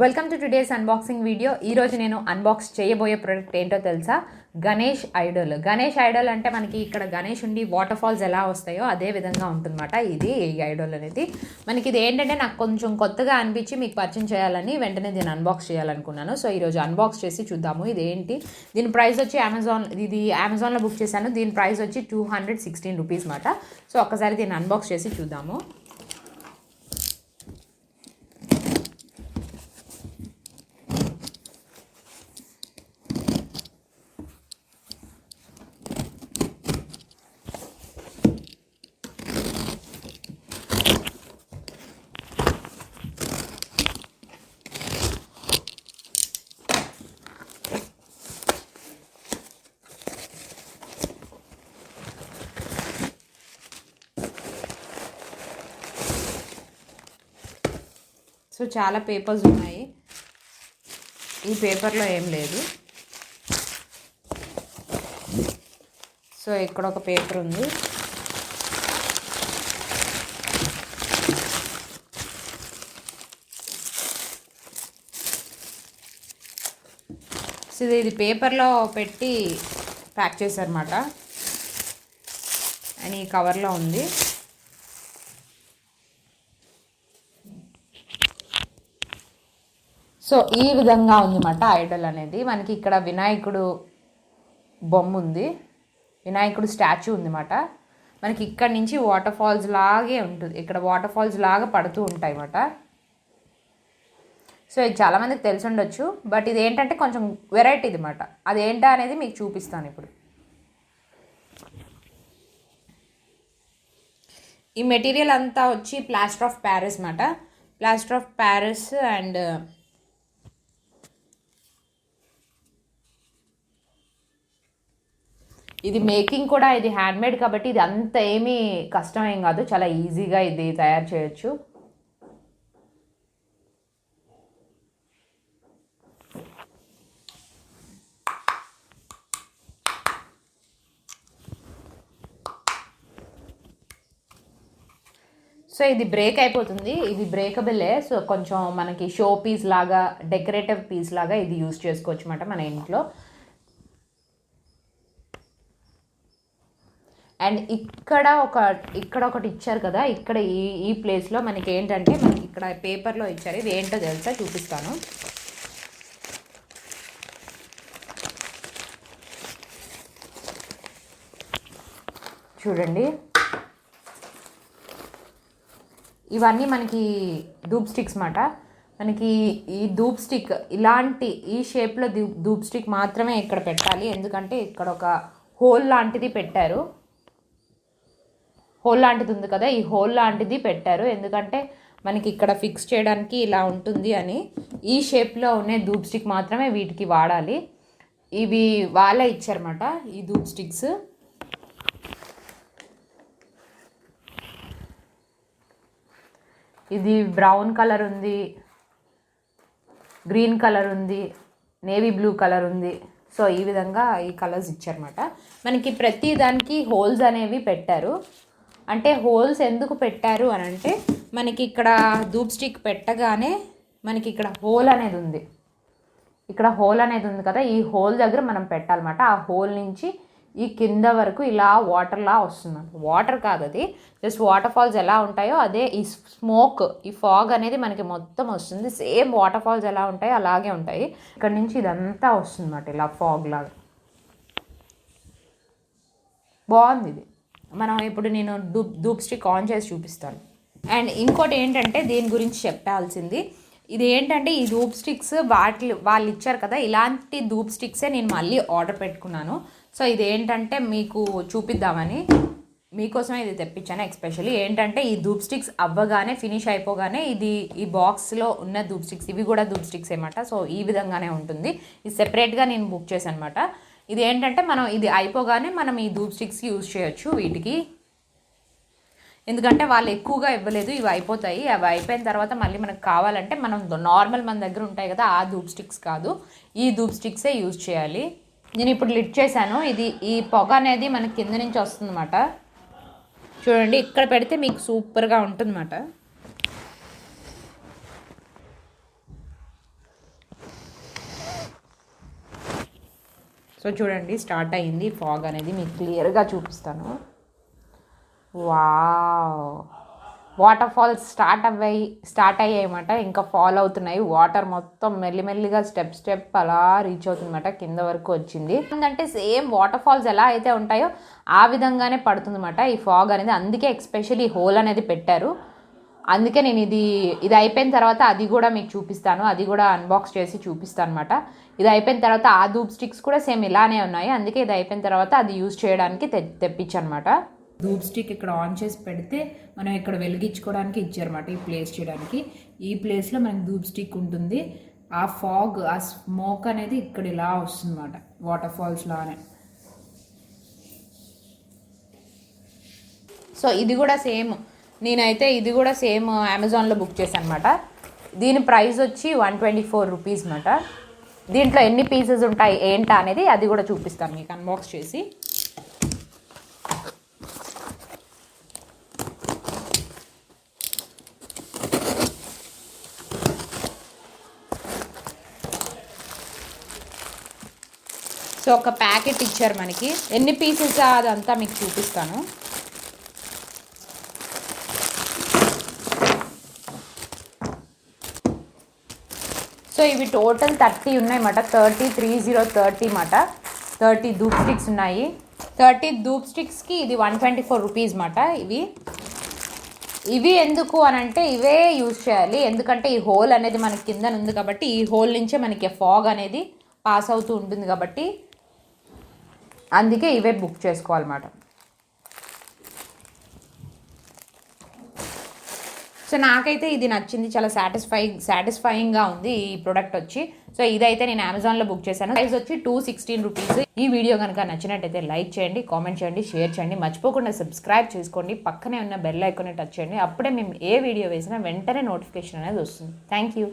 Welcome to today's unboxing video. ఈరోజు నేను unbox చేయబోయే ప్రోడక్ట్ ఏంటో తెలుసా? గణేష్ ఐడల్. గణేష్ ఐడల్ అంటే మనకి ఇక్కడ గణేష్ ఉండి వాటర్ ఫాల్స్ ఎలా వస్తాయో అదే విధంగా ఉంటుందన్నమాట ఇది ఈ ఐడల్ అనేది. మనకి ఇది ఏంటంటే నాకు కొంచెం కొత్తగా అనిపించి మీకు పరిచయం చేయాలని వెంటనే దీన్ని అన్బాక్స్ చేయాలనుకున్నాను. సో ఈరోజు అన్బాక్స్ చేసి చూద్దాము ఇది ఏంటి. దీని ప్రైస్ వచ్చి అమెజాన్లో బుక్ చేశాను. దీని ప్రైస్ వచ్చి 216 రూపీస్ అన్నమాట. సో ఒక్కసారి దీన్ని అన్బాక్స్ చేసి చూద్దాము. సో చాలా పేపర్స్ ఉన్నాయి. ఈ పేపర్లో ఏం లేదు. సో ఇక్కడ ఒక పేపర్ ఉంది. సో ఇది పేపర్లో పెట్టి ప్యాక్ చేశారన్నమాట. అండ్ ఈ కవర్లో ఉంది. సో ఈ విధంగా ఉందన్నమాట ఐడల్ అనేది. మనకి ఇక్కడ వినాయకుడు బొమ్మ ఉంది, వినాయకుడు స్టాచ్యూ ఉందన్నమాట. మనకి ఇక్కడ నుంచి వాటర్ ఫాల్స్ లాగే ఉంటుంది. ఇక్కడ వాటర్ ఫాల్స్ లాగా పడుతూ ఉంటాయి అన్నమాట. సో ఇది చాలామందికి తెలిసి ఉండొచ్చు, బట్ ఇది ఏంటంటే కొంచెం వెరైటీ అన్నమాట. అదేంటా అనేది మీకు చూపిస్తాను ఇప్పుడు. ఈ మెటీరియల్ అంతా వచ్చి ప్లాస్టర్ ఆఫ్ ప్యారిస్ అన్నమాట. ప్లాస్టర్ ఆఫ్ ప్యారిస్ అండ్ ఇది మేకింగ్ కూడా ఇది హ్యాండ్మేడ్ కాబట్టి ఇది అంత ఏమీ కష్టమేం కాదు, చాలా ఈజీగా ఇది తయారు చేయొచ్చు. సో ఇది బ్రేక్ అయిపోతుంది, ఇది బ్రేకబులే. సో కొంచెం మనకి షో పీస్ లాగా, డెకరేటివ్ పీస్ లాగా ఇది యూజ్ చేసుకోవచ్చు అన్నమాట మన ఇంట్లో. అండ్ ఇక్కడ ఒకటి ఇచ్చారు కదా, ఇక్కడ ఈ ప్లేస్లో మనకి ఏంటంటే మనకి ఇక్కడ పేపర్లో ఇచ్చారు. ఇది ఏంటో తెలుసా, చూపిస్తాను. చూడండి, ఇవన్నీ మనకి ధూప్ స్టిక్స్ అన్నమాట. మనకి ఈ ధూప్ స్టిక్ ఇలాంటి ఈ షేప్లో ధూప్ స్టిక్ మాత్రమే ఇక్కడ పెట్టాలి. ఎందుకంటే ఇక్కడ ఒక హోల్ లాంటిది పెట్టారు. హోల్ లాంటిది ఉంది కదా, ఈ హోల్ లాంటిది పెట్టారు. ఎందుకంటే మనకి ఇక్కడ ఫిక్స్ చేయడానికి ఇలా ఉంటుంది అని. ఈ షేప్లో ఉన్న ధూప్ స్టిక్ మాత్రమే వీటికి వాడాలి. ఇవి వాళ్ళే ఇచ్చారన్నమాట ఈ ధూప్ స్టిక్స్. ఇది బ్రౌన్ కలర్ ఉంది, గ్రీన్ కలర్ ఉంది, నేవీ బ్లూ కలర్ ఉంది. సో ఈ విధంగా ఈ కలర్స్ ఇచ్చారన్నమాట. మనకి ప్రతి దానికి హోల్స్ అనేవి పెట్టారు. అంటే హోల్స్ ఎందుకు పెట్టారు అని అంటే మనకి ఇక్కడ ధూప్ స్టిక్ పెట్టగానే మనకి ఇక్కడ హోల్ అనేది ఉంది. ఇక్కడ హోల్ అనేది ఉంది కదా, ఈ హోల్ దగ్గర మనం పెట్టాలన్నమాట. ఆ హోల్ నుంచి ఈ కింద వరకు ఇలా వాటర్లా వస్తుంది. వాటర్ కాదు, అది జస్ట్ వాటర్ ఫాల్స్ ఎలా ఉంటాయో అదే ఈ స్మోక్, ఈ ఫాగ్ అనేది మనకి మొత్తం వస్తుంది. సేమ్ వాటర్ ఫాల్స్ ఎలా ఉంటాయో అలాగే ఉంటాయి. ఇక్కడ నుంచి ఇదంతా వస్తుంది అన్నమాట, ఇలా ఫాగ్ లాగా. బాగుంది ఇది. మనం ఇప్పుడు నేను ధూప్ స్టిక్ ఆన్ చేసి చూపిస్తాను. అండ్ ఇంకోటి ఏంటంటే దీని గురించి చెప్పాల్సింది, ఇది ఏంటంటే ఈ ధూప్ స్టిక్స్ వాళ్ళు ఇచ్చారు కదా, ఇలాంటి ధూప్ స్టిక్సే నేను మళ్ళీ ఆర్డర్ పెట్టుకున్నాను. సో ఇదేంటంటే మీకు చూపిద్దామని మీకోసమే ఇది తెప్పించాను. ఎస్పెషల్లీ ఏంటంటే ఈ ధూప్ స్టిక్స్ అవ్వగానే ఫినిష్ అయిపోగానే ఈ బాక్స్లో ఉన్న ధూప్ స్టిక్స్, ఇవి కూడా ధూప్ స్టిక్స్ అనమాట. సో ఈ విధంగానే ఉంటుంది. ఇది సెపరేట్గా నేను బుక్ చేశాను అనమాట. ఇది ఏంటంటే మనం ఇది అయిపోగానే మనం ఈ ధూప్ స్టిక్స్కి యూజ్ చేయొచ్చు వీటికి. ఎందుకంటే వాళ్ళు ఎక్కువగా ఇవ్వలేదు, ఇవి అయిపోతాయి. అవి అయిపోయిన తర్వాత మళ్ళీ మనకు కావాలంటే మనం నార్మల్ మన దగ్గర ఉంటాయి కదా ఆ ధూప్ స్టిక్స్ కాదు, ఈ ధూప్ స్టిక్సే యూజ్ చేయాలి. నేను ఇప్పుడు లిడ్ చేశాను. ఇది ఈ పొగ అనేది మనకి కింద నుంచి వస్తుందన్నమాట. చూడండి, ఇక్కడ పెడితే మీకు సూపర్గా ఉంటుందన్నమాట. సో చూడండి, స్టార్ట్ అయ్యింది ఫాగ్ అనేది. మీకు క్లియర్గా చూపిస్తాను. వావ్, వాటర్ ఫాల్స్ స్టార్ట్ అయ్యాయి అన్నమాట. ఇంకా ఫాల్ అవుతున్నాయి. వాటర్ మొత్తం మెల్లిమెల్లిగా స్టెప్ అలా రీచ్ అవుతుందన్నమాట. కింద వరకు వచ్చింది. ఏంటంటే సేమ్ వాటర్ ఫాల్స్ ఎలా అయితే ఉంటాయో ఆ విధంగానే పడుతుందన్నమాట ఈ ఫాగ్ అనేది. అందుకే ఎస్పెషల్లీ హోల్ అనేది పెట్టారు. అందుకే నేను ఇది అయిపోయిన తర్వాత అది కూడా మీకు చూపిస్తాను, అది కూడా అన్బాక్స్ చేసి చూపిస్తాను అనమాట. ఇది అయిపోయిన తర్వాత ఆ ధూప్ స్టిక్స్ కూడా సేమ్ ఇలానే ఉన్నాయి. అందుకే ఇది అయిపోయిన తర్వాత అది యూజ్ చేయడానికి తెప్పించనమాట. ధూప్ స్టిక్ ఇక్కడ ఆన్ చేసి పెడితే మనం ఇక్కడ వెలిగించుకోవడానికి ఇచ్చారన్నమాట, ఈ ప్లేస్ చేయడానికి. ఈ ప్లేస్లో మనకి ధూప్ స్టిక్ ఉంటుంది. ఆ ఫాగ్, ఆ స్మోక్ అనేది ఇక్కడ ఇలా వస్తుంది అన్నమాట, వాటర్ ఫాల్స్ లానే. సో ఇది కూడా సేమ్, నేనైతే ఇది కూడా సేమ్ అమెజాన్లో బుక్ చేశాను అనమాట. దీని ప్రైస్ వచ్చి 124 రూపీస్ అనమాట. దీంట్లో ఎన్ని పీసెస్ ఉంటాయి ఏంటా అనేది అది కూడా చూపిస్తాను మీకు అన్బాక్స్ చేసి. సో ఒక ప్యాకెట్ ఇచ్చారు మనకి, ఎన్ని పీసెస్ అదంతా మీకు చూపిస్తాను. సో ఇవి టోటల్ 30 ఉన్నాయన్నమాట. 30 అన్నమాట. 30 ధూప్ స్టిక్స్ ఉన్నాయి. 30 ధూప్ స్టిక్స్కి ఇది 124 రూపీస్ అన్నమాట. ఇవి ఎందుకు అని అంటే ఇవే యూజ్ చేయాలి. ఎందుకంటే ఈ హోల్ అనేది మనకి కింద ఉంది కాబట్టి ఈ హోల్ నుంచే మనకి ఫాగ్ అనేది పాస్ అవుతూ ఉంటుంది కాబట్టి అందుకే ఇవే బుక్ చేసుకోవాలన్నమాట. సో నాకైతే ఇది నచ్చింది, చాలా సాటిస్ఫైయింగ్గా ఉంది ఈ ప్రోడక్ట్ వచ్చి. సో ఇదైతే నేను అమెజాన్లో బుక్ చేశాను. ప్రైస్ వచ్చి 216 రూపీస్. ఈ వీడియో కనుక నచ్చినట్టయితే లైక్ చేయండి, కామెంట్ చేయండి, షేర్ చేయండి. మర్చిపోకుండా సబ్స్క్రైబ్ చేసుకోండి. పక్కనే ఉన్న బెల్ ఐకాన్ని టచ్ చేయండి. అప్పుడే మేము ఏ వీడియో వేసినా వెంటనే నోటిఫికేషన్ అనేది వస్తుంది. Thank you.